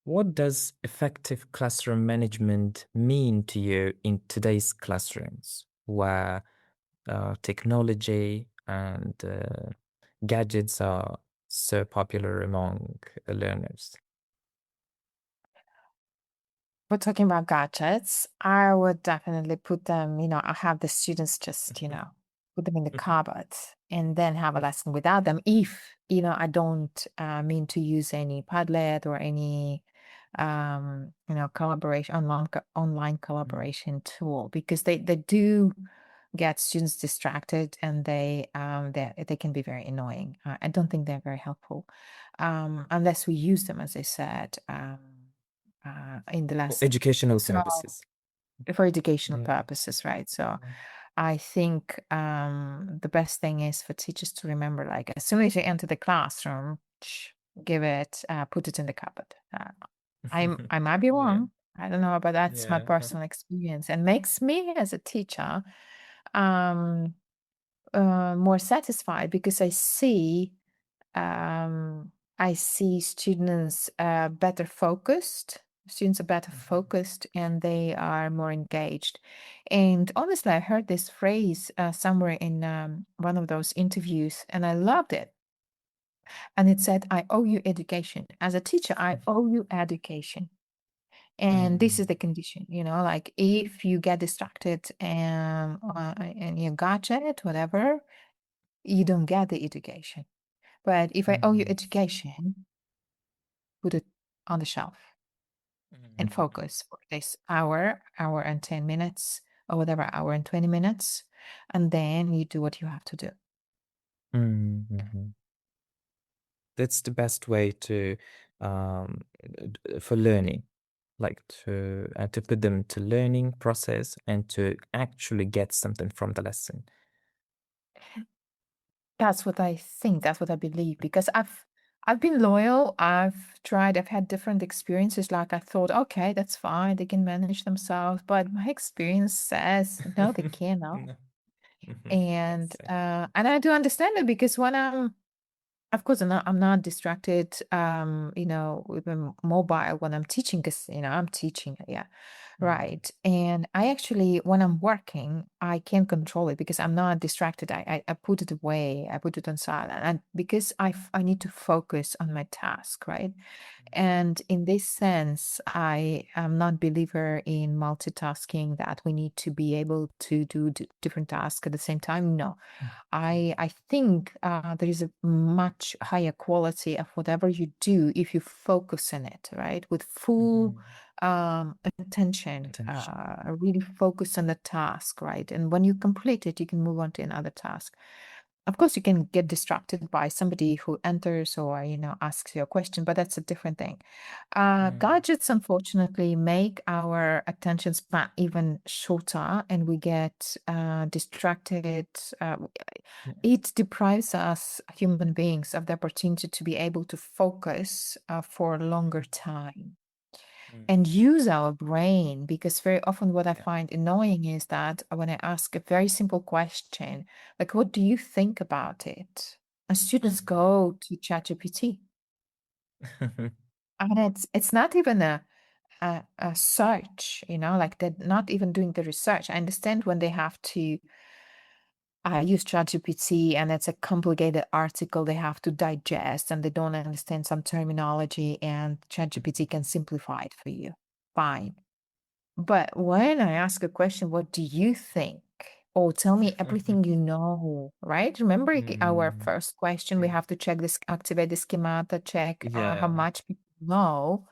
What does effective classroom management mean to you in today's classrooms, where technology and gadgets are so popular among learners? We're talking about gadgets. I would definitely put them, I have the students just, put them in the cupboard and then have a lesson without them if, I don't mean to use any Padlet or any, collaboration, online collaboration tool because they do get students distracted and they can be very annoying. I don't think they're very helpful unless we use them, as I said. In the For lesson. educational So purposes. for educational Yeah. purposes, right? So I think the best thing is for teachers to remember, like as soon as you enter the classroom, give it, put it in the cupboard. I might be Yeah. wrong. I don't know, but that's my Yeah. personal experience, and makes me as a teacher um, more satisfied because um, I see better focused. Students are better focused and they are more engaged. And honestly, I heard this phrase somewhere in one of those interviews and I loved it. And it said, I owe you education. As a teacher, I owe you education. And this is Mm, the condition, like if you get distracted and you gadget, whatever, you don't get the education. But if I owe you mm, education, put it on the shelf and mm, focus for this hour and 10 minutes, or whatever, hour and 20 minutes. And then you do what you have to do. mhm. That's the best way to for learning, like to put them to learning process and to actually get something from the lesson. That's what I think. That's what I believe. Because I've been loyal. I've had different experiences. Like I thought, okay, that's fine. They can manage themselves. But my experience says no, they cannot. No. Mhm. And Exactly. I do understand it because when of course, I'm not distracted, with my mobile when I'm teaching, because I'm teaching, yeah, Mm, right. And I actually, when I'm working, I can't control it because I'm not distracted. I put it away. I put it on silent, and because I need to focus on my task, right. And in this sense, I am not believer in multitasking, that we need to be able to do different tasks at the same time. No, I think there is a much higher quality of whatever you do if you focus on it, right? With full mhm. attention, Attention. really focus on the task, right? And when you complete it, you can move on to another task. Of course, you can get distracted by somebody who enters or, asks you a question, but that's a different thing. Mm, Gadgets, unfortunately, make our attention span even shorter and we get distracted. yeah. It deprives us, human beings, of the opportunity to be able to focus for a longer time Mm, and use our brain, because very often what I yeah. find annoying is that when I ask a very simple question, like, what do you think about it? And students go to ChatGPT. I mean, it's not even a search, like they're not even doing the research. I understand when they have to use ChatGPT and it's a complicated article they have to digest and they don't understand some terminology and ChatGPT can simplify it for you. Fine. But when I ask a question, what do you think? Or tell me everything you know, right? Remember our Mm, first question, we yeah. have to check this, activate the schemata, check how Yeah. much people know.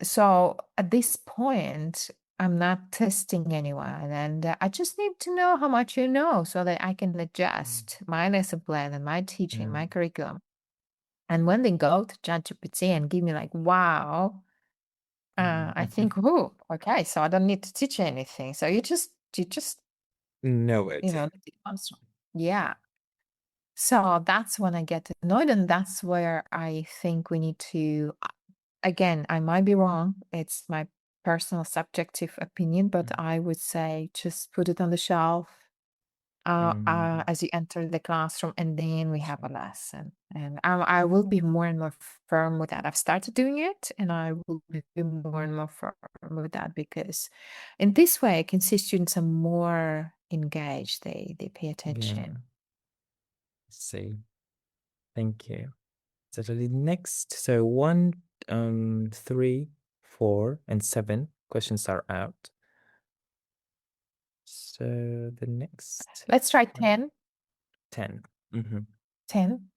So at this point, I'm not testing anyone, and I just need to know how much you know so that I can Mm, adjust my lesson plan and my teaching, mm, my curriculum. And when they go to ChatGPT and give me like, wow, I mm. think, oh, okay, so I don't need to teach anything. So you just, Know it. let it answer. Yeah. So that's when I get annoyed, and that's where I think we need to. Again, I might be wrong. It's my personal subjective opinion, but Mm, I would say just put it on the shelf Mm. as you enter the classroom, and then we have a lesson. And I will be more and more firm with that. I've started doing it, and I will be more and more firm with that, because in this way, I can see students are more engaged. They pay Yeah. attention. See. Thank you. So the next, so 1, 3, 4, and 7 questions are out. So the next Let's try one, 10. 10. Mm-hmm. 10.